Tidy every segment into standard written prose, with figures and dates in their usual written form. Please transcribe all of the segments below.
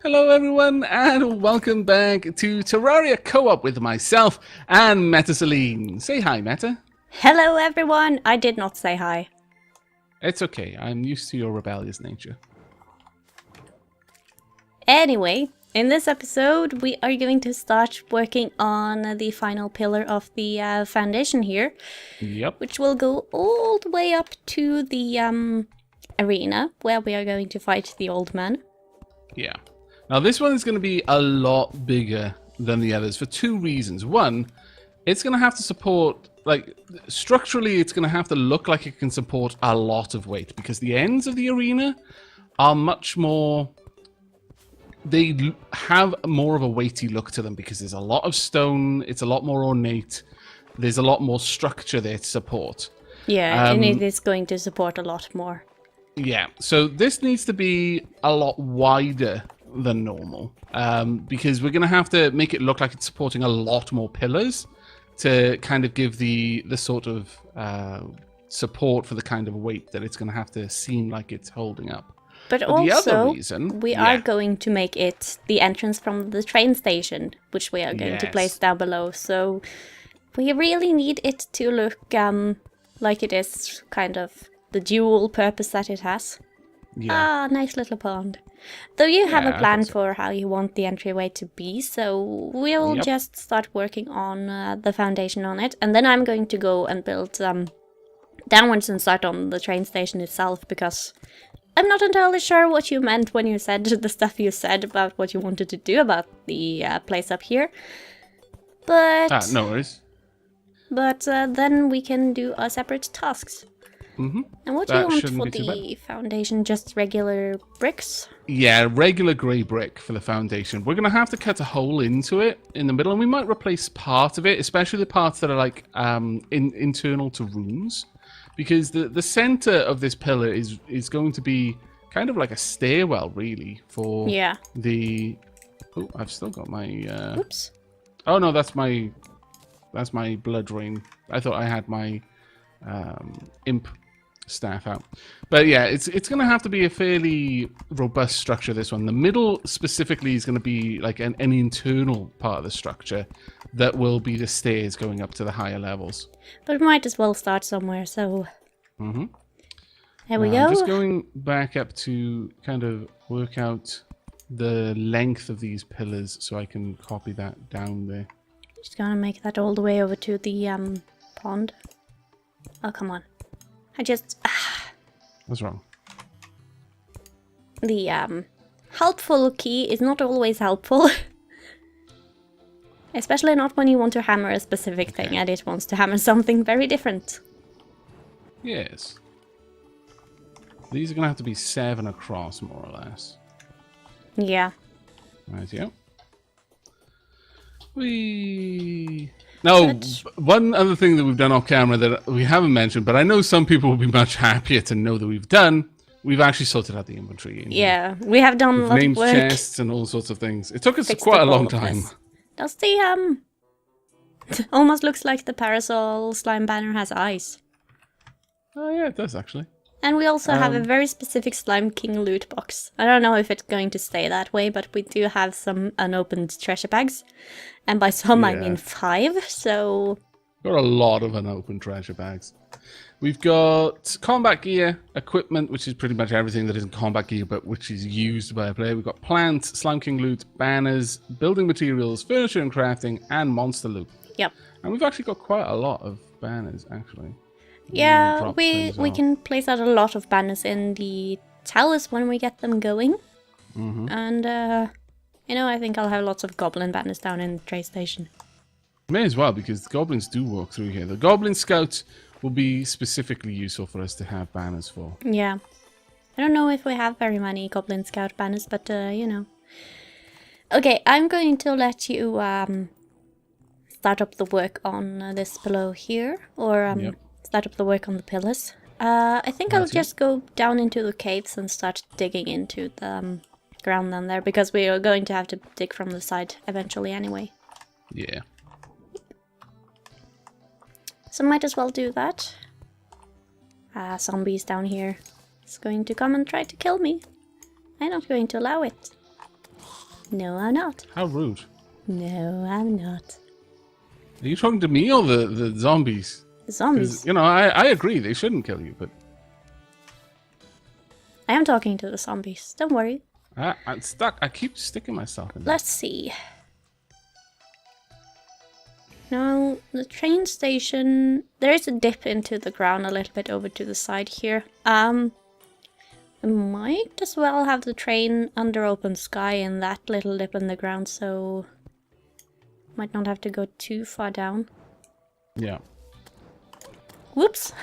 Hello everyone and welcome back to Terraria Co-op with myself and MetaSelene. Say hi, Meta. Hello everyone! I did not say hi. It's okay, I'm used to your rebellious nature. Anyway, in this episode we are going to start working on the final pillar of the foundation here. Yep. Which will go all the way up to the arena where we are going to fight the old man. Yeah. Now this one is going to be a lot bigger than the others for two reasons. One, it's going to have to support, like, structurally it's going to have to look like it can support a lot of weight because the ends of the arena are much more... They have more of a weighty look to them because there's a lot of stone, it's a lot more ornate, there's a lot more structure there to support. Yeah, and it is going to support a lot more. Yeah, so this needs to be a lot wider than normal because we're going to have to make it look like it's supporting a lot more pillars to kind of give the sort of support for the kind of weight that it's going to have to seem like it's holding up. But the also, other reason, we are going to make it the entrance from the train station, which we are going to place down below. So we really need it to look like it is kind of the dual purpose that it has. Yeah. Ah, nice little pond. Though you have a plan for how you want the entryway to be, so we'll just start working on the foundation on it. And then I'm going to go and build downwards and start on the train station itself, because I'm not entirely sure what you meant when you said the stuff you said about what you wanted to do about the place up here. But no worries. But then we can do our separate tasks. Mm-hmm. And what do you want for the foundation? Just regular bricks? Yeah, regular grey brick for the foundation. We're going to have to cut a hole into it in the middle, and we might replace part of it, especially the parts that are like internal to rooms. Because the center of this pillar is going to be kind of like a stairwell, really, for the... Oh, I've still got my... Oops. Oh, no, that's my blood rain. I thought I had my imp staff out. But yeah, it's going to have to be a fairly robust structure, this one. The middle specifically is going to be like an internal part of the structure that will be the stairs going up to the higher levels. But we might as well start somewhere, so... Mm-hmm. There we go. I'm just going back up to kind of work out the length of these pillars so I can copy that down there. Just gonna make that all the way over to the pond. Oh, come on. I just... What's wrong? The helpful key is not always helpful. Especially not when you want to hammer a specific thing and it wants to hammer something very different. Yes. These are going to have to be 7 across, more or less. Yeah. Right, yeah. Now, one other thing that we've done off camera that we haven't mentioned, but I know some people will be much happier to know that we've done, we've actually sorted out the inventory. Yeah, we have done a lot of work. Named chests and all sorts of things. It took us quite a long time. Does the, almost looks like the parasol slime banner has eyes. Oh yeah, it does actually. And we also have a very specific Slime King loot box. I don't know if it's going to stay that way, but we do have some unopened treasure bags. And by some I mean 5, so... Got a lot of unopened treasure bags. We've got combat gear, equipment, which is pretty much everything that isn't combat gear, but which is used by a player. We've got plants, Slime King loot, banners, building materials, furniture and crafting, and monster loot. Yep. And we've actually got quite a lot of banners, actually. Yeah, we can place out a lot of banners in the towers when we get them going. Mm-hmm. And, you know, I think I'll have lots of goblin banners down in the train station. May as well, because the goblins do walk through here. The goblin scouts will be specifically useful for us to have banners for. Yeah. I don't know if we have very many goblin scout banners, but, you know. Okay, I'm going to let you start up the work on this below here, or start up the work on the pillars. I think I'll just go down into the caves and start digging into the ground down there, because we are going to have to dig from the side eventually anyway. Yeah. So might as well do that. Zombies down here. It's going to come and try to kill me. I'm not going to allow it. No, I'm not. How rude. No, I'm not. Are you talking to me or the zombies? The zombies. 'Cause, you know, I agree. They shouldn't kill you, but... I am talking to the zombies. Don't worry. I'm stuck. I keep sticking myself in there. Let's see. Now, the train station... There is a dip into the ground a little bit over to the side here. We might as well have the train under open sky in that little dip in the ground, so... Might not have to go too far down. Yeah. Whoops!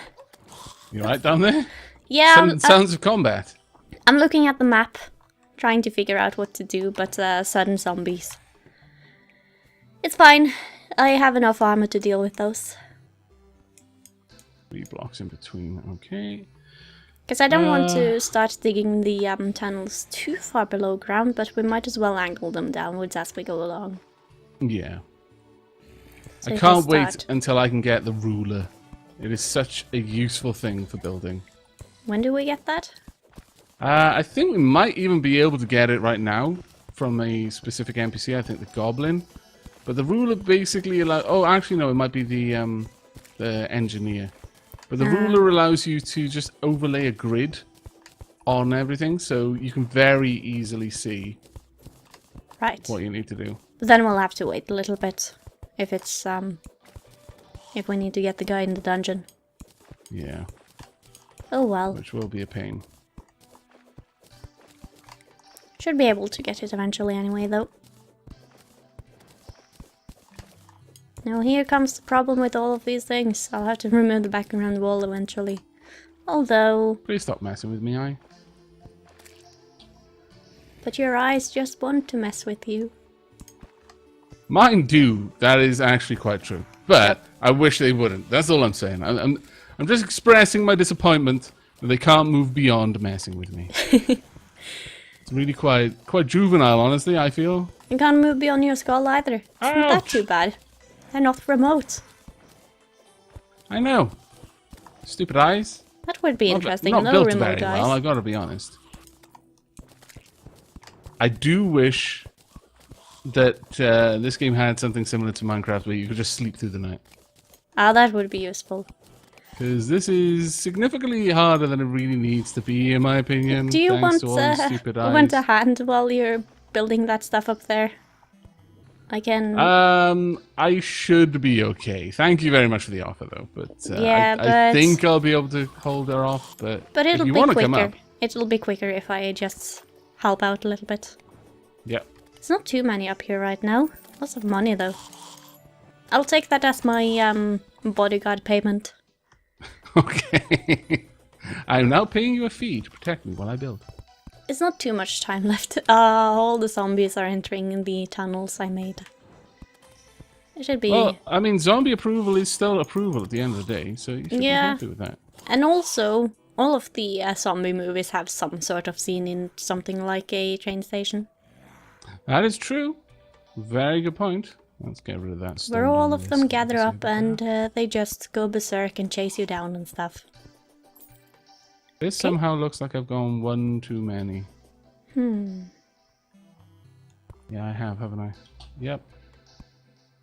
You right down there? Yeah. Sounds of combat. I'm looking at the map, trying to figure out what to do, but sudden zombies. It's fine. I have enough armor to deal with those. 3 blocks in between. Okay. Because I don't want to start digging the tunnels too far below ground, but we might as well angle them downwards as we go along. Yeah. So I can't wait until I can get the ruler. It is such a useful thing for building. When do we get that? I think we might even be able to get it right now from a specific NPC. I think the goblin. But the ruler basically allows... Oh, actually, no. It might be the engineer. But the ruler allows you to just overlay a grid on everything, so you can very easily see what you need to do. But then we'll have to wait a little bit if it's if we need to get the guy in the dungeon. Yeah. Oh well. Which will be a pain. Should be able to get it eventually anyway, though. Now here comes the problem with all of these things. I'll have to remove the background wall eventually. Although... Please stop messing with me, I. But your eyes just want to mess with you. Mine do. That is actually quite true. But I wish they wouldn't. That's all I'm saying. I'm just expressing my disappointment that they can't move beyond messing with me. It's really quite juvenile, honestly, I feel. You can't move beyond your skull either. It's not that too bad. They're not remote. I know. Stupid eyes. That would be interesting. Not no built remote very eyes. well, I gotta be honest. I do wish that this game had something similar to Minecraft where you could just sleep through the night. Ah, that would be useful. Because this is significantly harder than it really needs to be, in my opinion. Do you want a hand while you're building that stuff up there? I can... I should be okay. Thank you very much for the offer, though. But, yeah, I think I'll be able to hold her off. But it'll if you be want to quicker. come up... It'll be quicker if I just help out a little bit. Yep. There's not too many up here right now. Lots of money, though. I'll take that as my bodyguard payment. Okay. I'm now paying you a fee to protect me while I build. It's not too much time left. All the zombies are entering the tunnels I made. It should be... Well, I mean, zombie approval is still approval at the end of the day, so you should be happy with that. And also, all of the zombie movies have some sort of scene in something like a train station. That is true. Very good point. Let's get rid of that stuff. Where all of them gather up and they just go berserk and chase you down and stuff. This somehow looks like I've gone one too many. Yeah, I have, haven't I? Yep.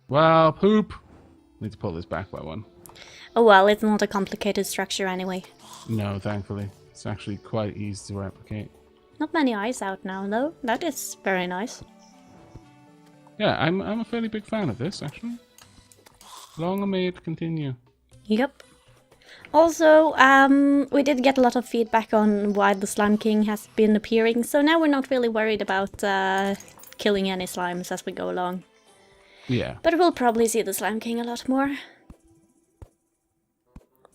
Well, poop. Need to pull this back by one. Oh well, it's not a complicated structure anyway. No, thankfully. It's actually quite easy to replicate. Not many eyes out now, though. That is very nice. Yeah, I'm a fairly big fan of this, actually. Long may it continue. Yep. Also, we did get a lot of feedback on why the Slime King has been appearing, so now we're not really worried about killing any slimes as we go along. Yeah. But we'll probably see the Slime King a lot more.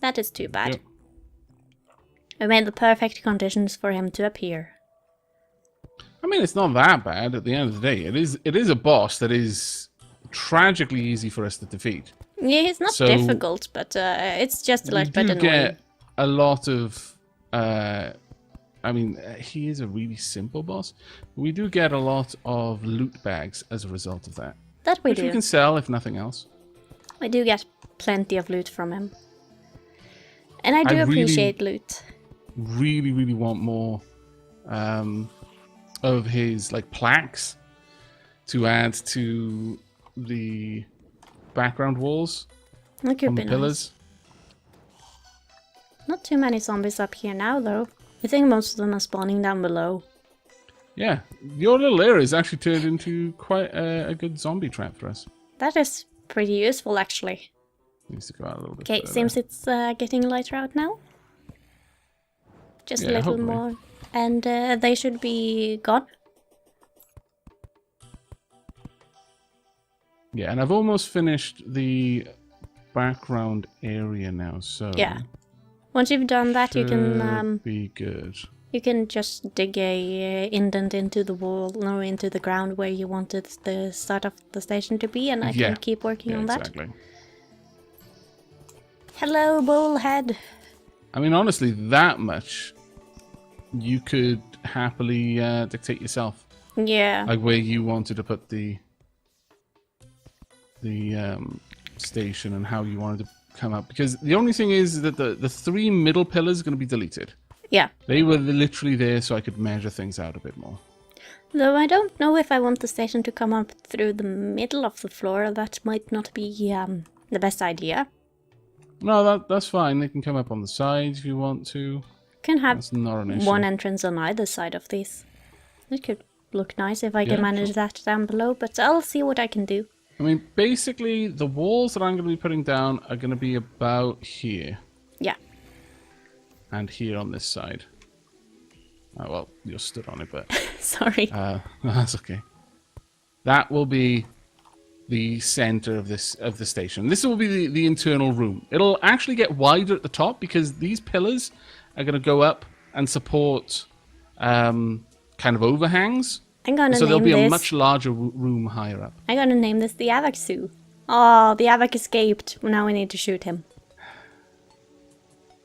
That is too bad. Yep. We made the perfect conditions for him to appear. I mean, it's not that bad at the end of the day. It is a boss that is tragically easy for us to defeat. Yeah, it's not difficult, but it's just a little bit annoying. We do get a lot of... I mean, he is a really simple boss. We do get a lot of loot bags as a result of that. That we do. Which we can sell, if nothing else. We do get plenty of loot from him. And I do appreciate loot. Really want more of his, like, plaques. to add to the background walls That could on be the pillars. Nice. Not too many zombies up here now, though. I think most of them are spawning down below. Yeah, your little area is actually turned into quite a good zombie trap for us. That is pretty useful, actually. Needs to go out a little bit Okay, further. seems it's getting lighter out now. Just a little hopefully. more. And they should be gone. Yeah, and I've almost finished the background area now, so... Yeah. Once you've done that, you can... be good. You can just dig a indent into the wall, or into the ground where you wanted the start of the station to be, and I can keep working on that. Exactly. Hello, bullhead! I mean, honestly, that much you could happily dictate yourself. Yeah. Like where you wanted to put the station and how you wanted to come up. Because the only thing is that the 3 middle pillars are going to be deleted. Yeah. They were literally there so I could measure things out a bit more. Though I don't know if I want the station to come up through the middle of the floor. That might not be the best idea. No, that's fine. They can come up on the sides if you want to. Can have That's not an issue. one entrance on either side of these. It could look nice if I can manage that down below, but I'll see what I can do. I mean, basically, the walls that I'm going to be putting down are going to be about here. Yeah. And here on this side. Oh, well, you're stood on it, but... Sorry. That's okay. That will be the center of the station. This will be the internal room. It'll actually get wider at the top because these pillars are going to go up and support kind of overhangs. I'm gonna so there'll name be a this... much larger room higher up. I'm gonna name this the Avak Zoo. Oh, the Avak escaped. Now we need to shoot him.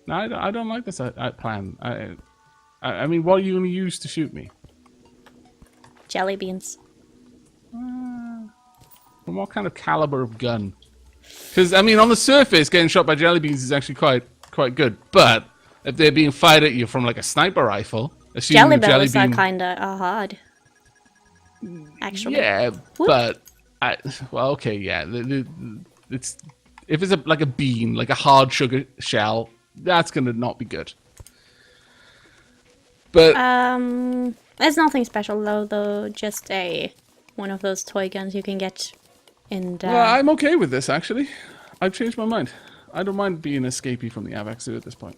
No, I don't like this plan. I mean, what are you going to use to shoot me? Jelly beans. From what kind of caliber of gun? Because, I mean, on the surface, getting shot by jelly beans is actually quite good. But if they're being fired at you from, like, a sniper rifle... Jelly bells are kind of hard. Actually. Yeah, Whoop. but... well, okay, yeah. It's if it's like a bean, like a hard sugar shell, that's going to not be good. But... there's nothing special, though. Just one of those toy guns you can get in... Well, I'm okay with this, actually. I've changed my mind. I don't mind being an escapee from the Avak Zoo at this point.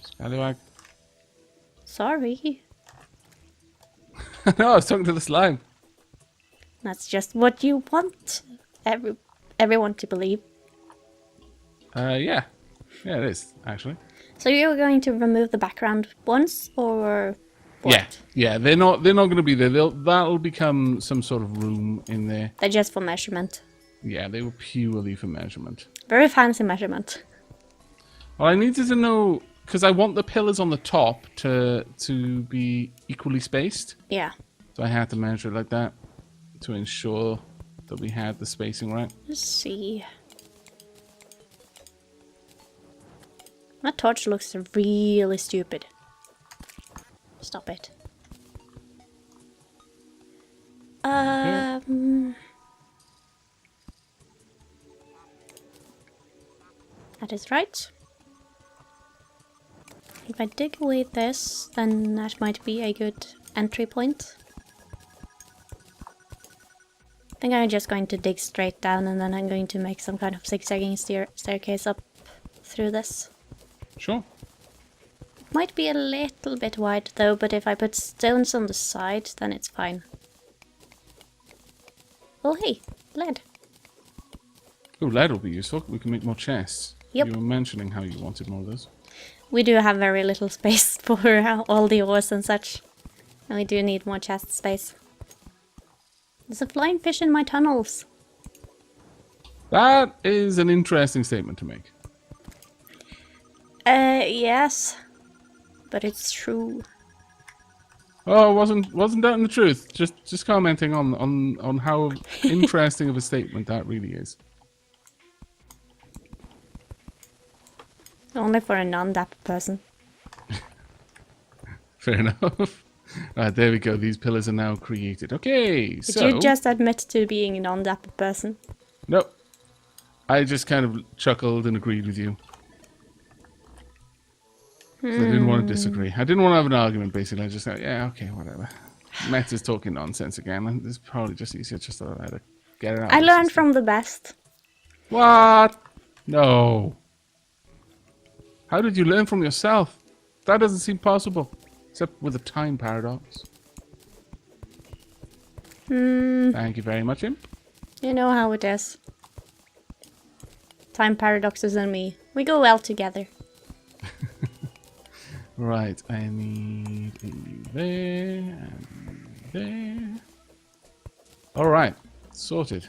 Scallywag. Sorry. No, I was talking to the slime. That's just what you want everyone to believe. Yeah. Yeah, it is, actually. So you're going to remove the background once, or what? Yeah, they're not going to be there. That'll become some sort of room in there. They're just for measurement. Yeah, they were purely for measurement. Very fancy measurement. Well, I needed to know, because I want the pillars on the top to be equally spaced. Yeah. So I had to measure it like that to ensure that we had the spacing right. Let's see. That torch looks really stupid. Stop it. That is right. If I dig away this, then that might be a good entry point. I think I'm just going to dig straight down, and then I'm going to make some kind of zigzagging staircase up through this. Sure. Might be a little bit wide though, but if I put stones on the side, then it's fine. Oh hey, lead. Oh, lead will be useful. We can make more chests. Yep. You were mentioning how you wanted more of those. We do have very little space for all the ores and such. And we do need more chest space. There's a flying fish in my tunnels. That is an interesting statement to make. Yes. But it's true. Oh, wasn't that in the truth? Just commenting on how interesting of a statement that really is. Only for a non-dapper person. Fair enough. Right, there we go. These pillars are now created. Okay, Did so... you just admit to being a non-dapper person? Nope. I just kind of chuckled and agreed with you. So I didn't want to disagree. I didn't want to have an argument, basically. I just thought, yeah, okay, whatever. Meta's talking nonsense again. And it's probably just easier just to get it out. I learned from the best. What? No. How did you learn from yourself? That doesn't seem possible. Except with a time paradox. Thank you very much, Imp. You know how it is. Time paradoxes and me. We go well together. Right, I need you there and there. Alright, sorted.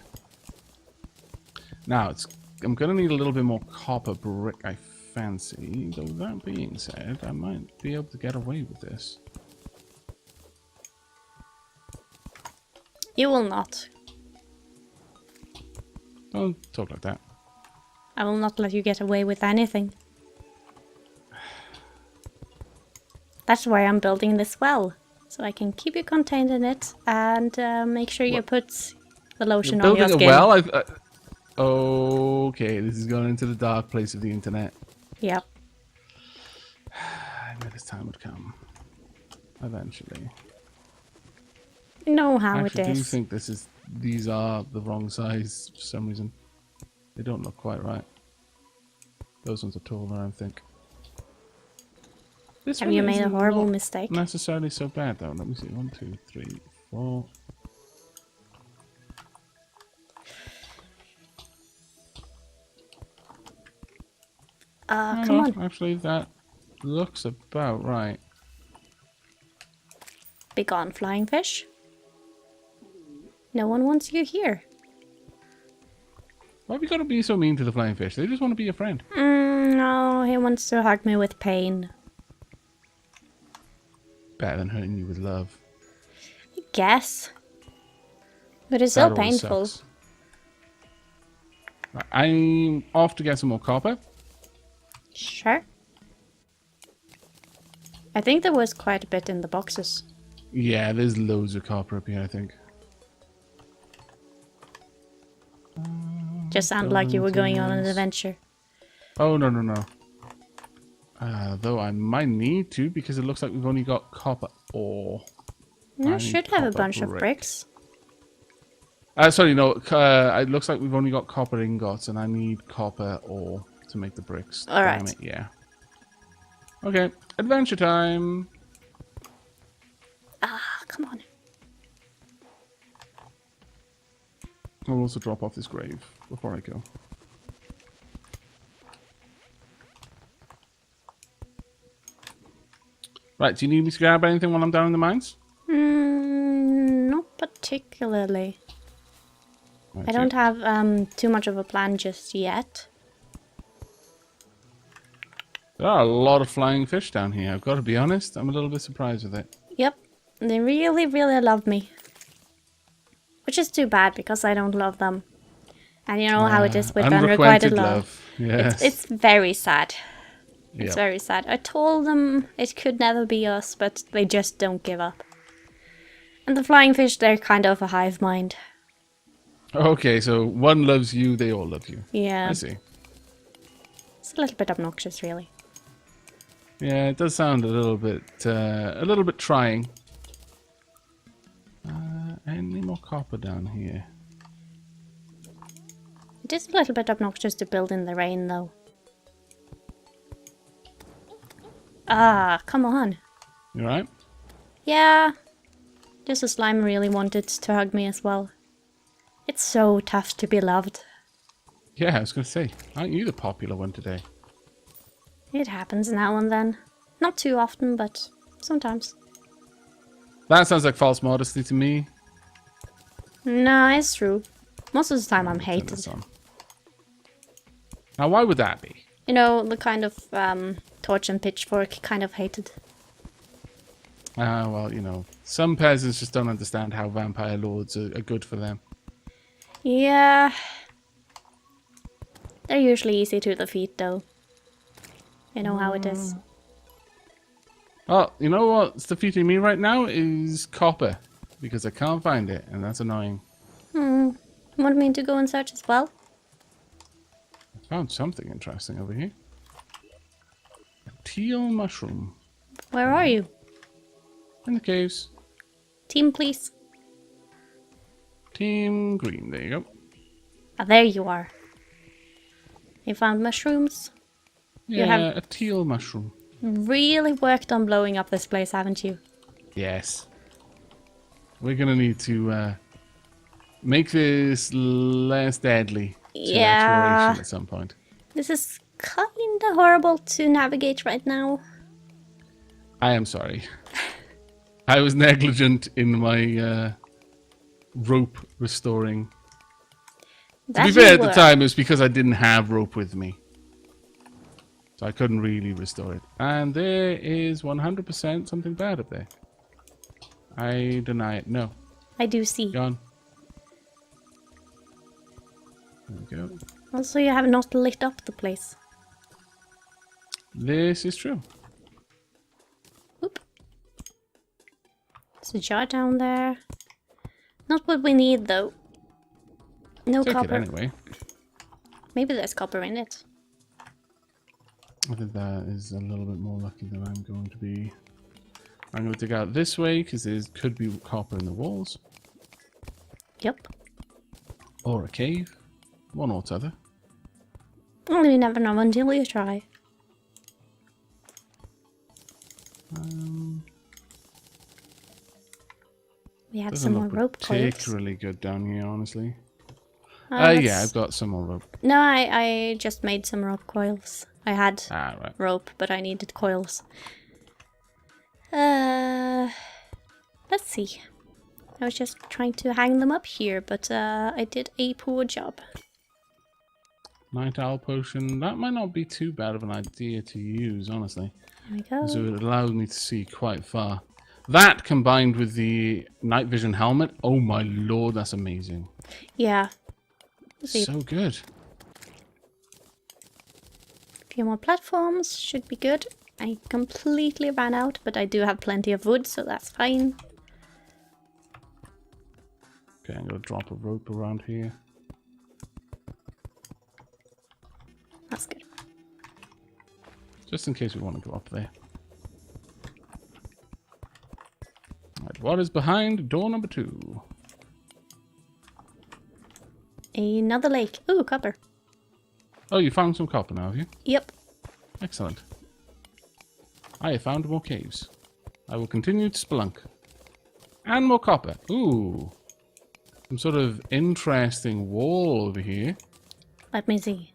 Now, I'm going to need a little bit more copper brick, I fancy. Though that being said, I might be able to get away with this. You will not. Don't talk like that. I will not let you get away with anything. That's why I'm building this well. So I can keep you contained in it and make sure you put the lotion on your skin. Building a well? Okay, this is going into the dark place of the internet. Yep. I knew this time would come. Eventually. You know how I it is. do think these are the wrong size for some reason. They don't look quite right. Those ones are taller, I think. Have you made a horrible mistake? Not necessarily so bad though. Let me see. 1, 2, 3, 4. Come on. Actually, that looks about right. Be gone, flying fish. No one wants you here. Why have you got to be so mean to the flying fish? They just want to be your friend. No, he wants to hug me with pain. Better than hurting you with love. I guess. But it's still painful. Sucks. Right, I'm off to get some more copper. Sure. I think there was quite a bit in the boxes. Yeah, there's loads of copper up here, I think. Just sounded like you were going on an adventure. Oh, no, no, no. Though I might need to, because it looks like we've only got copper ore. You should have a bunch of bricks. Sorry, no. It looks like we've only got copper ingots, and I need copper ore to make the bricks. Alright. Damn it, yeah. Okay, adventure time. Ah, come on. I'll also drop off this grave before I go. Right, do you need me to grab anything while I'm down in the mines? Not particularly. I don't have too much of a plan just yet. There are a lot of flying fish down here, I've got to be honest. I'm a little bit surprised with it. Yep, they really, really love me. Which is too bad, because I don't love them. And you know how it is with unrequited love. Yes. It's very sad. It's Yep. very sad. I told them it could never be us, but they just don't give up. And the flying fish, they're kind of a hive mind. Okay, so one loves you, they all love you. Yeah. I see. It's a little bit obnoxious, really. Yeah, it does sound a little bit trying. Any more copper down here? It is a little bit obnoxious to build in the rain, though. Ah, come on. You alright? Yeah. Just a slime really wanted to hug me as well. It's so tough to be loved. Yeah, I was going to say, aren't you the popular one today? It happens now and then. Not too often, but sometimes. That sounds like false modesty to me. No, it's true. Most of the time I'm hated. Now, why would that be? You know, the kind of torch and pitchfork kind of hated. Well, you know, some peasants just don't understand how vampire lords are good for them. Yeah. They're usually easy to defeat, though. You know how it is. Oh, you know what's defeating me right now is copper. Because I can't find it, and that's annoying. Want me to go and search as well? I found something interesting over here. A teal mushroom. Where are you? In the caves. Team, please. Team green, there you go. Ah, there you are. You found mushrooms? Yeah, You have a teal mushroom. really worked on blowing up this place, haven't you? Yes. We're gonna need to make this less deadly to exploration at some point. This is kinda horrible to navigate right now. I am sorry. I was negligent in my rope restoring. To be fair, at the time, it was because I didn't have rope with me. So I couldn't really restore it. And there is 100% something bad up there. I deny it. No. I do see. Gone. There we go. Also, you have not lit up the place. This is true. Oop. There's a jar down there. Not what we need, though. No Take copper. it anyway. Maybe there's copper in it. I think that is a little bit more lucky than I'm going to be. I'm going to dig out this way because there could be copper in the walls. Yep. Or a cave. One or t'other. Well, you never know until you try. We had some more rope coils. Particularly good down here, honestly. Yeah, I've got some more rope. No, I just made some rope coils. I had right. rope, but I needed coils. Let's see. I was just trying to hang them up here, but I did a poor job. Night owl potion. That might not be too bad of an idea to use, honestly. There we go. So it allows me to see quite far. That combined with the night vision helmet. Oh my lord, that's amazing. Yeah. So good. A few more platforms should be good. I completely ran out, but I do have plenty of wood, so that's fine. Okay, I'm going to drop a rope around here. That's good. Just in case we want to go up there. Right, what is behind door number 2? Another lake. Ooh, copper. Oh, you found some copper now, have you? Yep. Excellent. I have found more caves. I will continue to spelunk. And more copper. Ooh. Some sort of interesting wall over here. Let me see.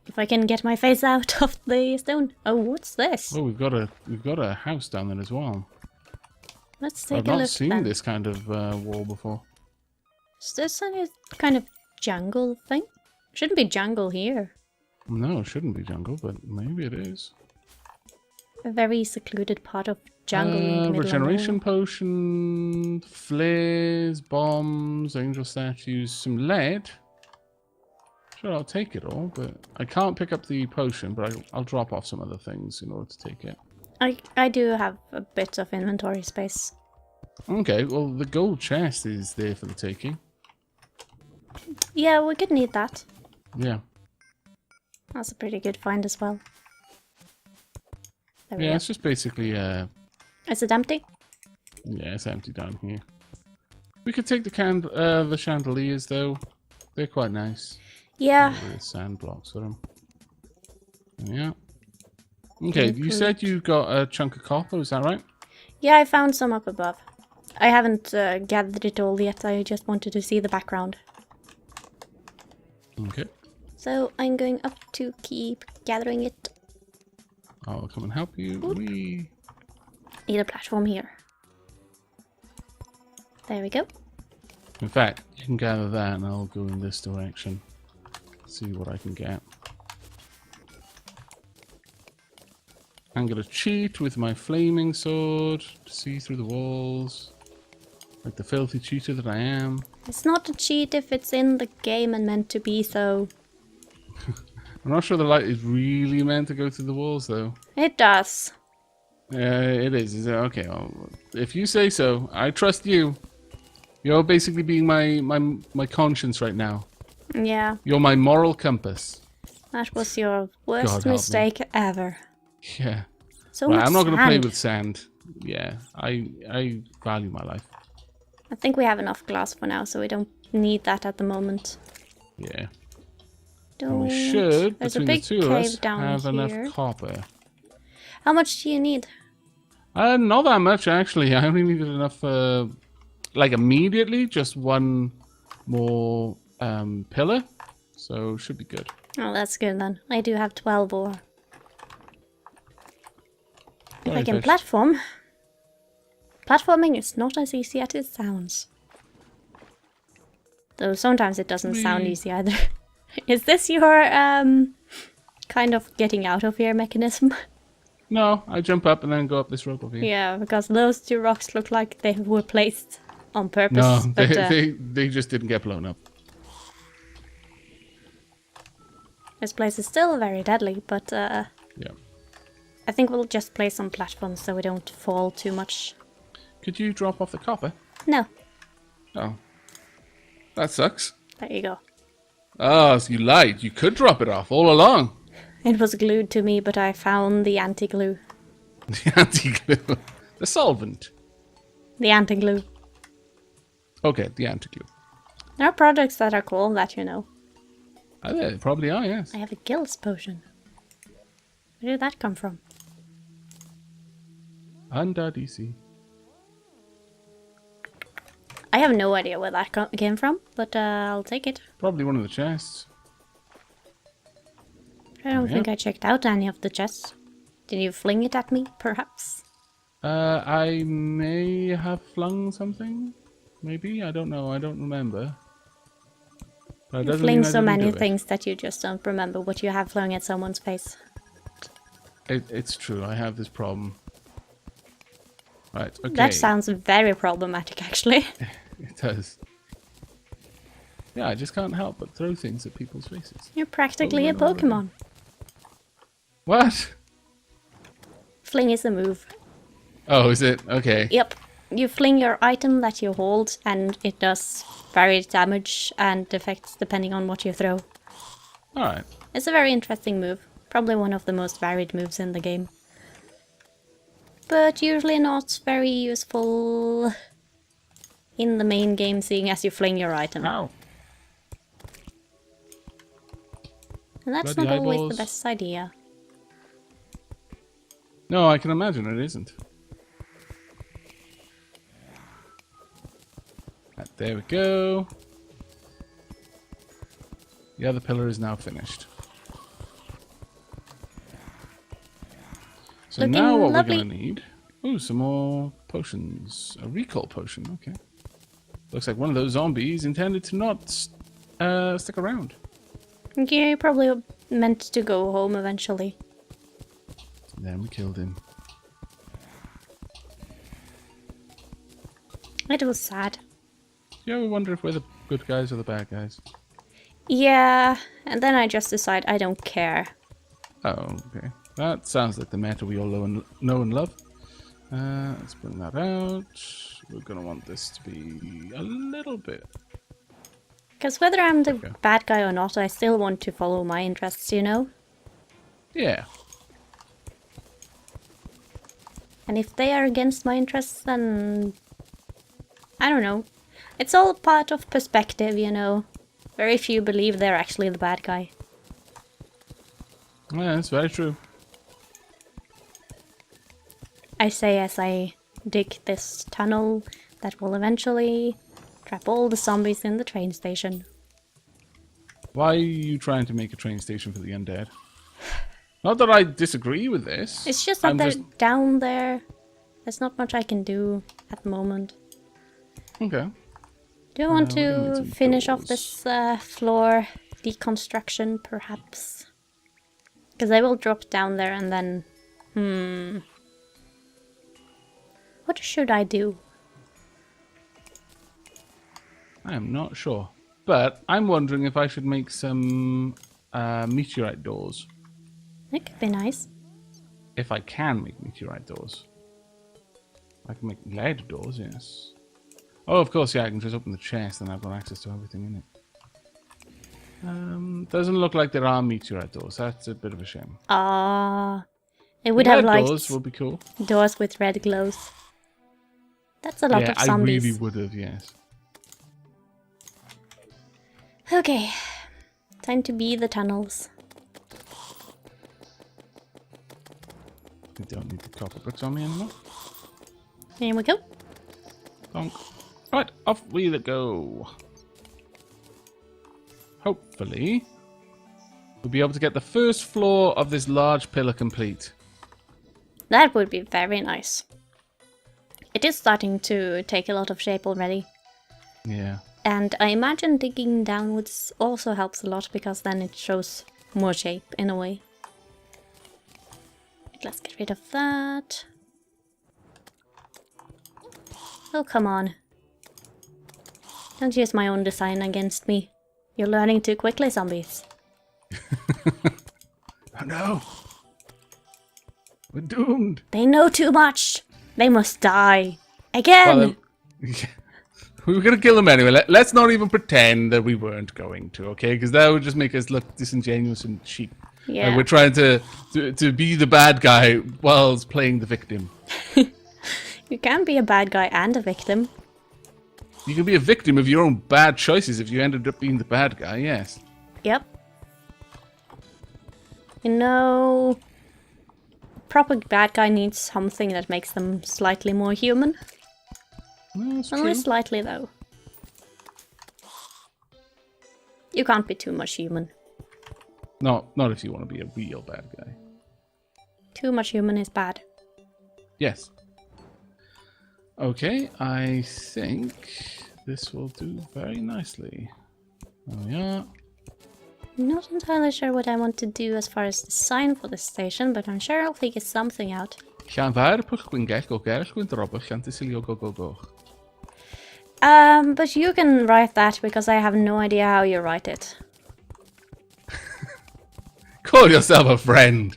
If I can get my face out of the stone. Oh, what's this? Oh, we've got a house down there as well. Let's take a look. I've not seen this kind of wall before. Is this any kind of jungle thing? Shouldn't be jungle here. No, it shouldn't be jungle, but maybe it is. A very secluded part of jungle in the middle regeneration of nowhere. potion, flares, bombs, angel statues, some lead. Sure, I'll take it all, but I can't pick up the potion, but I'll drop off some other things in order to take it. I do have a bit of inventory space. Okay, well, the gold chest is there for the taking. Yeah, we could need that. Yeah. That's a pretty good find as well. There we Yeah, go. it's just basically, Is it empty? yeah, it's empty down here. We could take the chandeliers, though. They're quite nice. Yeah. There's sand blocks for them. Yeah. Okay, you said you got a chunk of copper, is that right? Yeah, I found some up above. I haven't gathered it all yet, I just wanted to see the background. Okay. So I'm going up to keep gathering it. I'll come and help you. Whee! Need a platform here. There we go. In fact, you can gather that and I'll go in this direction. See what I can get. I'm gonna cheat with my flaming sword to see through the walls. Like the filthy cheater that I am. It's not a cheat if it's in the game and meant to be so. I'm not sure the light is really meant to go through the walls though. It does. It is. Is it? Okay. Well, if you say so, I trust you. You're basically being my conscience right now. Yeah. You're my moral compass. That was your worst God help mistake ever. Yeah. So Right, much I'm not going to play sand. with sand. Yeah, I value my life. I think we have enough glass for now, so we don't need that at the moment. Yeah. Don't. And we should, There's a between the big two of us, cave down have here. enough copper. How much do you need? Not that much, actually. I only needed enough, like, immediately. Just one more pillar. So, should be good. Oh, that's good then. I do have 12 ore. If I can platform. Platforming is not as easy as it sounds. Though sometimes it doesn't sound easy either. Is this your, kind of getting out of here mechanism? No, I jump up and then go up this rope over here. Yeah, because those two rocks look like they were placed on purpose. No, but, they just didn't get blown up. This place is still very deadly, but yeah. I think we'll just place some platforms so we don't fall too much. Could you drop off the copper? No. Oh. That sucks. There you go. Oh, so you lied. You could drop it off all along. It was glued to me, but I found the anti-glue. The anti-glue. The solvent. The anti-glue. Okay, the anti-glue. There are products that are called that, you know. Oh, they probably are, yes. I have a gills potion. Where did that come from? Under DC. I have no idea where that came from, but I'll take it. Probably one of the chests. I don't think I checked out any of the chests. Did you fling it at me, perhaps? I may have flung something. Maybe? I don't know. I don't remember. But You fling so many things that you just don't remember what you have flung at someone's face. It's true. I have this problem. Right, okay. That sounds very problematic, actually. It does. Yeah, I just can't help but throw things at people's faces. You're practically a Pokemon. What? Fling is the move. Oh, is it? Okay. Yep. You fling your item that you hold, and it does varied damage and effects depending on what you throw. Alright. It's a very interesting move. Probably one of the most varied moves in the game. But usually not very useful in the main game, seeing as you fling your item. Ow. And that's Bloody not always eyeballs. the best idea. No, I can imagine it isn't. Right, there we go. The other pillar is now finished. So Looking now what lovely. we're going to need... Ooh, some more potions. A recall potion, okay. Looks like one of those zombies intended to not stick around. Yeah, you probably meant to go home eventually. And then we killed him. It was sad. You ever wonder if we're the good guys or the bad guys? Yeah, and then I just decide I don't care. Oh, okay. That sounds like the meta we all know and love. Let's bring that out. We're going to want this to be a little bit... Because whether I'm the bad guy or not, I still want to follow my interests, you know? Yeah. And if they are against my interests, then... I don't know. It's all part of perspective, you know? Very few believe they're actually the bad guy. Yeah, that's very true. I say as I dig this tunnel that will eventually trap all the zombies in the train station. Why are you trying to make a train station for the undead? Not that I disagree with this. It's just that they're down there. There's not much I can do at the moment. Okay. Do you want to finish off this floor deconstruction, perhaps? Because I will drop down there and then... What should I do? I am not sure. But I'm wondering if I should make some meteorite doors. That could be nice. if I can make meteorite doors. I can make lead doors, yes. Oh, of course, yeah, I can just open the chest and I've got access to everything in it. Doesn't look like there are meteorite doors. That's a bit of a shame. It would have like doors would be cool. Doors with red glows. That's a lot of zombies. I really would have, yes. Okay, time to be the tunnels. I don't need the copper bricks on me anymore. Here we go. Bonk. Right, off we go. Hopefully, we'll be able to get the first floor of this large pillar complete. That would be very nice. It is starting to take a lot of shape already. Yeah. And I imagine digging downwards also helps a lot, because then it shows more shape in a way. Let's get rid of that. Oh, come on. Don't use my own design against me. You're learning too quickly, zombies. Oh no! We're doomed! They know too much! They must die! Again! Well, we were going to kill them anyway. Let's not even pretend that we weren't going to, okay? Because that would just make us look disingenuous and cheap. Yeah. Like we're trying to be the bad guy whilst playing the victim. You can be a bad guy and a victim. You can be a victim of your own bad choices if you ended up being the bad guy, yes. Yep. You know, proper bad guy needs something that makes them slightly more human. That's Only true. slightly, though. You can't be too much human. No, not if you want to be a real bad guy. Too much human is bad. Yes. Okay, I think this will do very nicely. There we are. Not entirely sure what I want to do as far as design for this station, but I'm sure I'll figure something out. But you can write that, because I have no idea how you write it. Call yourself a friend.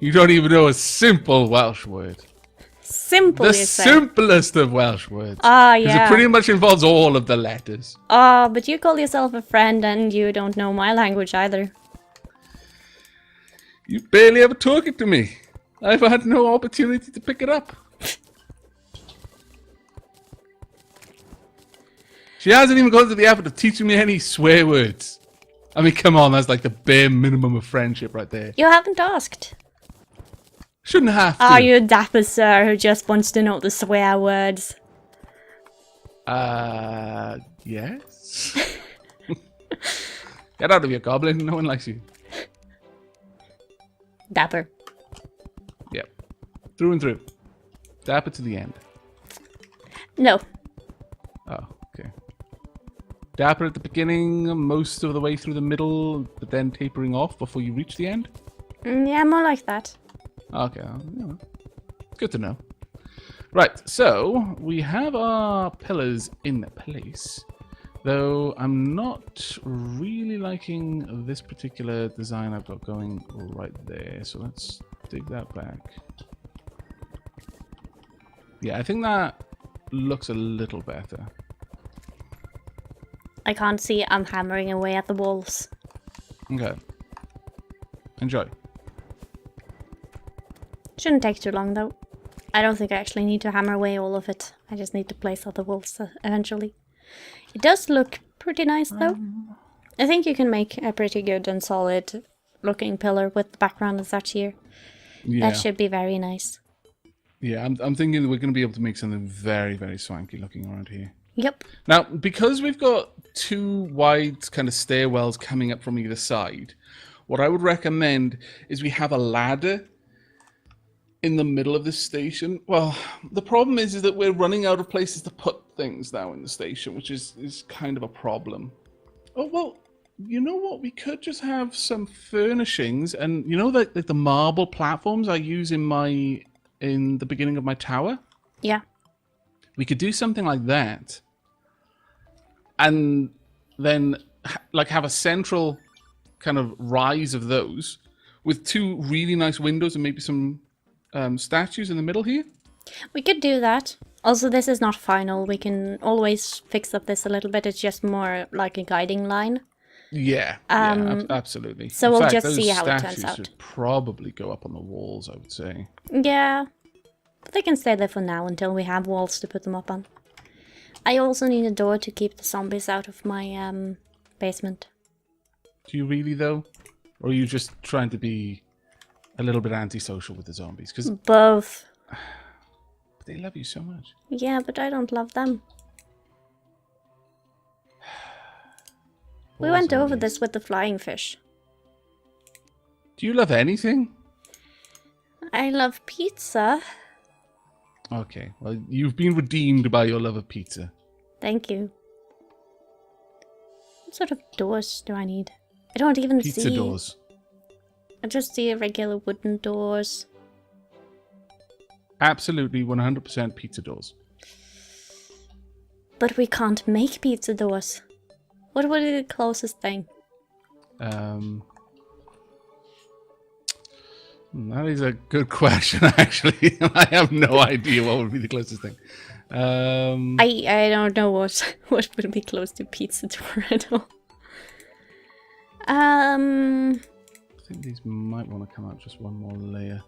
You don't even know a simple Welsh word. Simple, The you say? simplest of Welsh words. Ah, Because yeah. it pretty much involves all of the letters. But you call yourself a friend and you don't know my language either. You barely ever talk it to me. I've had no opportunity to pick it up. She hasn't even gone to the effort of teaching me any swear words. I mean, come on, that's like the bare minimum of friendship right there. You haven't asked. Shouldn't have to. Are you a dapper sir who just wants to know the swear words? Yes. Get out of here, goblin. No one likes you. Dapper. Yep. Through and through. Dapper to the end. No. Oh, okay. Dapper at the beginning, most of the way through the middle, but then tapering off before you reach the end? Yeah, more like that. Okay, good to know. Right, so we have our pillars in place, though I'm not really liking this particular design I've got going right there, so let's dig that back. Yeah, I think that looks a little better. I can't see. I'm hammering away at the walls. Okay. Enjoy. Shouldn't take too long, though. I don't think I actually need to hammer away all of it. I just need to place other walls eventually. It does look pretty nice, though. I think you can make a pretty good and solid looking pillar with the background and such here. Yeah. That should be very nice. Yeah, I'm thinking that we're going to be able to make something very, very swanky looking around here. Yep. Now, because we've got two wide kind of stairwells coming up from either side, what I would recommend is we have a ladder in the middle of this station. Well, the problem is that we're running out of places to put things now in the station, which is kind of a problem. Oh, well, you know what? We could just have some furnishings, and you know that like the marble platforms I use in the beginning of my tower? Yeah. We could do something like that. And then like have a central kind of rise of those with two really nice windows and maybe some statues in the middle here? We could do that. Also, this is not final. We can always fix up this a little bit. It's just more like a guiding line. Yeah, absolutely. So we'll just see how it turns out. Should probably go up on the walls, I would say. Yeah, but they can stay there for now until we have walls to put them up on. I also need a door to keep the zombies out of my basement. Do you really, though? Or are you just trying to be a little bit antisocial with the zombies? 'Cause both. But they love you so much. Yeah, but I don't love them. We went over this with the flying fish. Do you love anything? I love pizza. Okay, well, you've been redeemed by your love of pizza. Thank you. What sort of doors do I need? I don't even see... Pizza doors. I just see regular wooden doors. Absolutely 100% pizza doors. But we can't make pizza doors. What would be the closest thing? That is a good question, actually. I have no idea what would be the closest thing. I don't know what would be close to pizza door at all. I think these might want to come out just one more layer.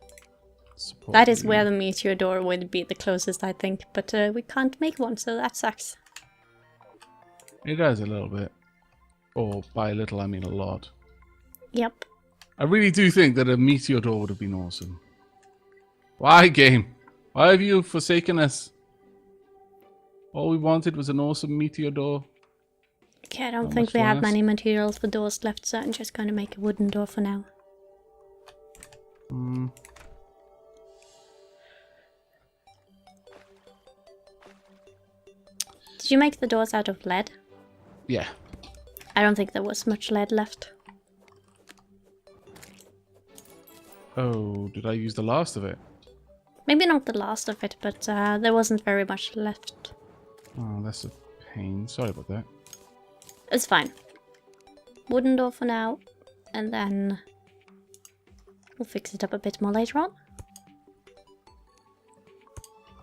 That is where the meteor door would be the closest, I think. But we can't make one, so that sucks. It does a little bit. Or by a little, I mean a lot. Yep. I really do think that a meteor door would have been awesome. Why, game? Why have you forsaken us? All we wanted was an awesome meteor door. Okay, I don't think we have many materials for doors left, so I'm just going to make a wooden door for now. Did you make the doors out of lead? Yeah. I don't think there was much lead left. Oh, did I use the last of it? Maybe not the last of it, but there wasn't very much left. Oh, that's a pain. Sorry about that. It's fine. Wooden door for now, and then we'll fix it up a bit more later on.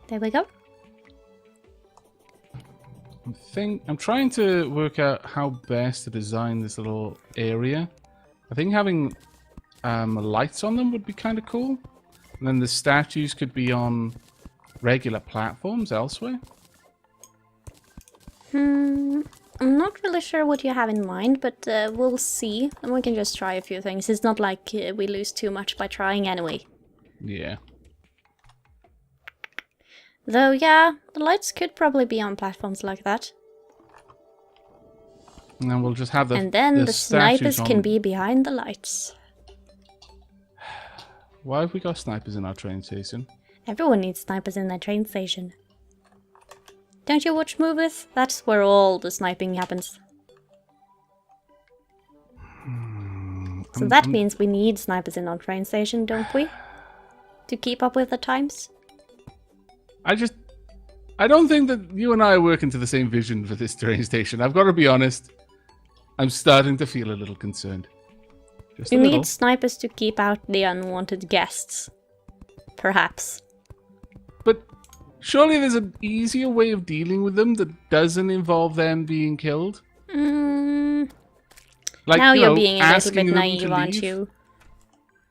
There we go. I'm trying to work out how best to design this little area. I think having lights on them would be kind of cool. And then the statues could be on regular platforms elsewhere. I'm not really sure what you have in mind, but we'll see. And we can just try a few things. It's not like we lose too much by trying anyway. Yeah. Though, yeah, the lights could probably be on platforms like that. And then we'll just have and then the snipers can be behind the lights. Why have we got snipers in our train station? Everyone needs snipers in their train station. Don't you watch movies? That's where all the sniping happens. So that means we need snipers in our train station, don't we? To keep up with the times? I don't think that you and I are working to the same vision for this train station. I've got to be honest. I'm starting to feel a little concerned. You need snipers to keep out the unwanted guests. Perhaps. But surely there's an easier way of dealing with them that doesn't involve them being killed? Like, now you're being a little bit naive, aren't you?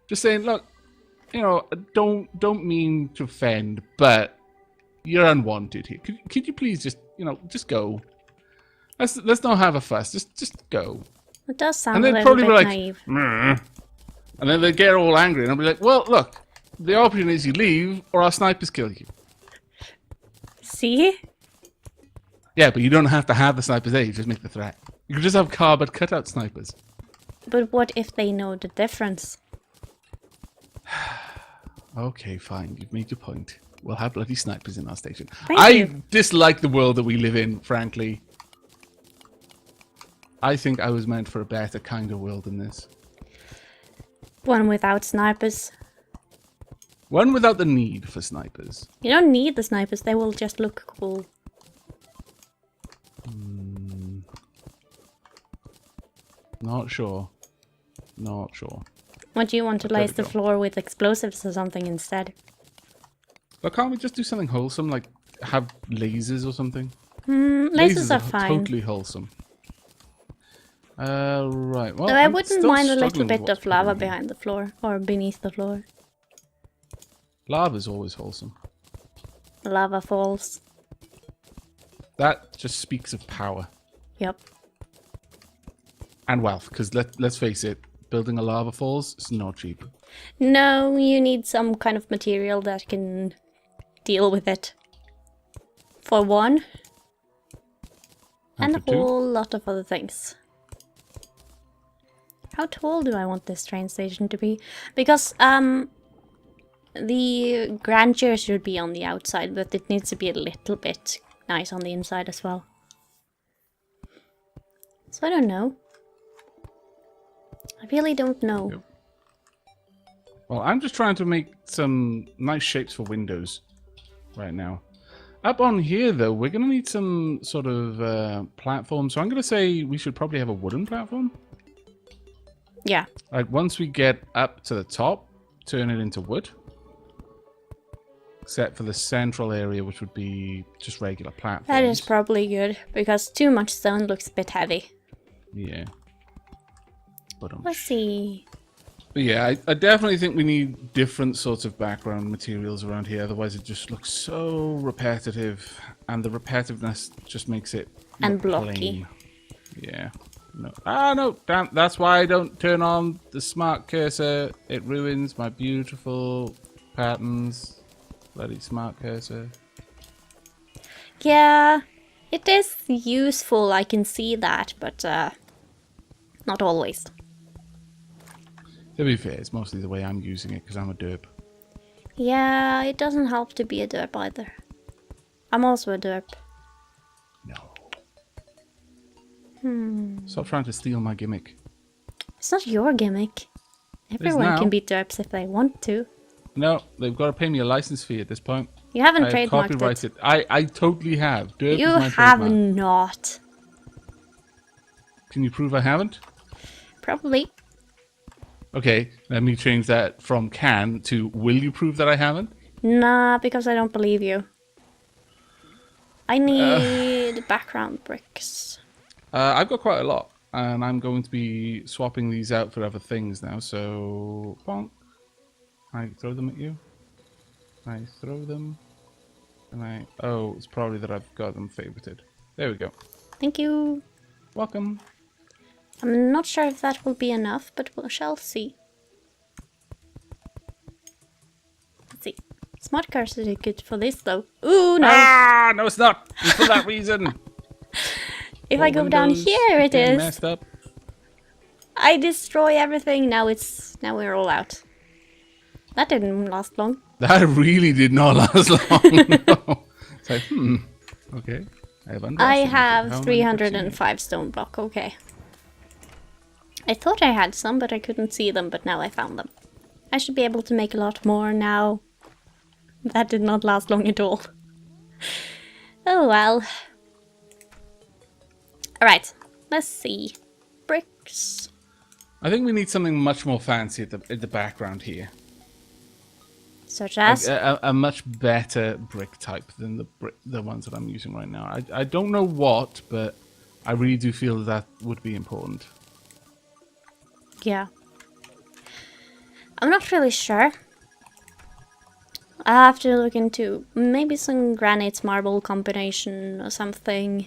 Just saying, look, don't mean to offend, but you're unwanted here. Could you please just, just go? Let's not have a fuss. Just go. It does sound a little bit naive. Meh. And then they get all angry, and I'll be like, well, look, the option is you leave, or our snipers kill you. See? Yeah, but you don't have to have the snipers there, you just make the threat. You could just have cardboard cutout snipers. But what if they know the difference? Okay, fine, you've made your point. We'll have bloody snipers in our station. Thank you. Dislike the world that we live in, frankly. I think I was meant for a better kind of world than this. One without snipers. One without the need for snipers. You don't need the snipers, they will just look cool. Not sure. Not sure. What do you want to lace the floor with explosives or something instead? But can't we just do something wholesome, like have lasers or something? Lasers are fine. Totally wholesome. Right. Well, Though I wouldn't mind a little bit of lava behind the floor or beneath the floor. Lava's always wholesome. Lava falls. That just speaks of power. Yep. And wealth, because let's face it, building a lava falls is not cheap. No, you need some kind of material that can deal with it. For one. And a whole lot of other things. How tall do I want this train station to be? Because, the grandeur should be on the outside, but it needs to be a little bit nice on the inside as well. So I don't know. I really don't know. Yep. Well, I'm just trying to make some nice shapes for windows right now. Up on here, though, we're going to need some sort of platform. So I'm going to say we should probably have a wooden platform. Yeah. Like, once we get up to the top, turn it into wood. Except for the central area, which would be just regular platforms. That is probably good, because too much stone looks a bit heavy. Yeah. But let's see. But yeah, I definitely think we need different sorts of background materials around here. Otherwise, it just looks so repetitive. And the repetitiveness just makes it and blocky. Plain. Yeah. No. Ah, no. Damn. That's why I don't turn on the smart cursor. It ruins my beautiful patterns. Bloody smart cursor. Yeah, it is useful, I can see that, but not always. To be fair, it's mostly the way I'm using it because I'm a derp. Yeah, it doesn't help to be a derp either. I'm also a derp. No. Stop trying to steal my gimmick. It's not your gimmick. Everyone can be derps if they want to. No, they've got to pay me a license fee at this point. You haven't trademarked it. I totally have. Derp you is my have trademark. not. Can you prove I haven't? Probably. Okay, let me change that from can to will you prove that I haven't? Nah, because I don't believe you. I need background bricks. I've got quite a lot, and I'm going to be swapping these out for other things now, so... Bonk. I throw them at you. I throw them. And I... Oh, it's probably that I've got them favorited. There we go. Thank you. Welcome. I'm not sure if that will be enough, but we shall see. Let's see. Smart cursor is good for this, though. Ooh, no! Ah, no, it's not! It's for that reason! If I go down here, it is. Messed up. I destroy everything. Now we're all out. That didn't last long. That really did not last long. No. It's like, okay. I have 305 stone block. Okay. I thought I had some, but I couldn't see them, but now I found them. I should be able to make a lot more now. That did not last long at all. Oh well. Alright, let's see. Bricks. I think we need something much more fancy at the background here. Such as? Like a much better brick type than the ones that I'm using right now. I don't know what, but I really do feel that would be important. Yeah. I'm not really sure. I have to look into maybe some granite marble combination or something.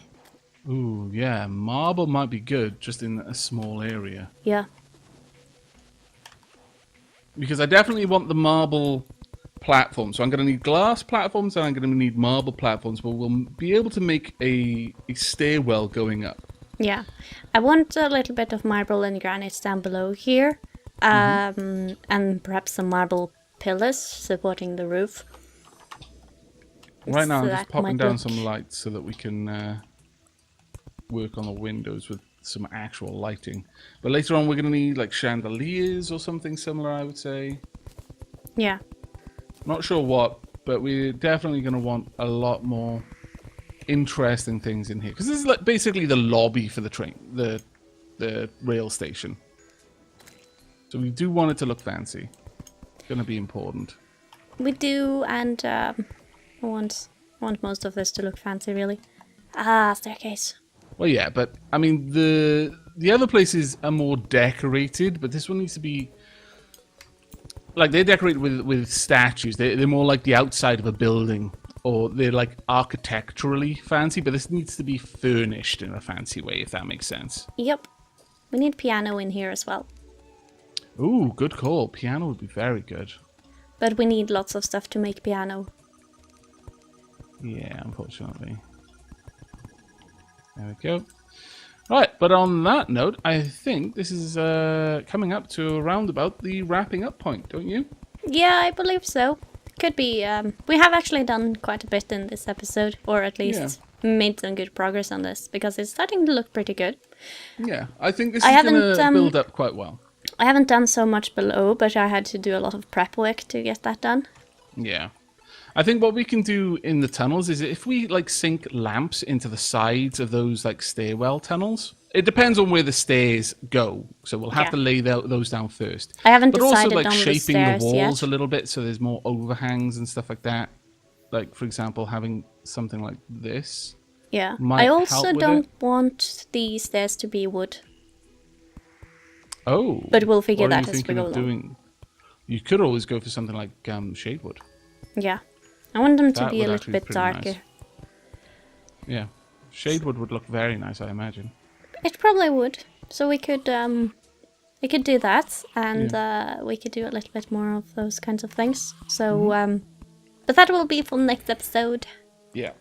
Ooh, yeah, marble might be good just in a small area. Yeah. Because I definitely want the marble platform. So I'm going to need glass platforms and I'm going to need marble platforms, but we'll be able to make a stairwell going up. Yeah. I want a little bit of marble and granite down below here. And perhaps some marble pillars supporting the roof. Right now I'm just popping down some lights so that we can work on the windows with some actual lighting. But later on we're going to need like chandeliers or something similar, I would say. Yeah. Not sure what, but we're definitely going to want a lot more interesting things in here. Because this is like basically the lobby for the train, the rail station. So we do want it to look fancy. It's going to be important. We do, and I want most of this to look fancy, really. Ah, staircase. Well, yeah, but I mean the other places are more decorated, but this one needs to be like they're decorated with statues. They're more like the outside of a building, or they're like architecturally fancy. But this needs to be furnished in a fancy way, if that makes sense. Yep. We need piano in here as well. Ooh, good call. Piano would be very good. But we need lots of stuff to make piano. Yeah, unfortunately. There we go. Right, but on that note, I think this is coming up to around about the wrapping up point, don't you? Yeah, I believe so. Could be. We have actually done quite a bit in this episode, or at least made some good progress on this, because it's starting to look pretty good. Yeah, I think this is going to build up quite well. I haven't done so much below, but I had to do a lot of prep work to get that done. Yeah. I think what we can do in the tunnels is if we like sink lamps into the sides of those like stairwell tunnels. It depends on where the stairs go, so we'll have to lay those down first. I haven't but decided also like on shaping the the walls yet. a little bit so there's more overhangs and stuff like that. Like for example, having something like this. Yeah. I also don't want the stairs to be wood. Oh. But we'll figure that as we go along. You could always go for something like shade wood. Yeah. I want them to be a little bit darker. Nice. Yeah. Shade wood would look very nice, I imagine. It probably would. So we could do that, and we could do a little bit more of those kinds of things. So, but that will be for next episode. Yeah.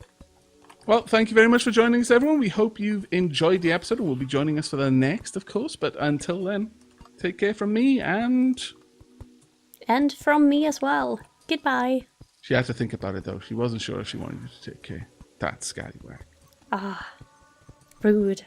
Well, thank you very much for joining us, everyone. We hope you've enjoyed the episode and will be joining us for the next, of course. But until then, take care from me and from me as well. Goodbye. She had to think about it, though. She wasn't sure if she wanted you to take care. That scallywag. Ah, rude.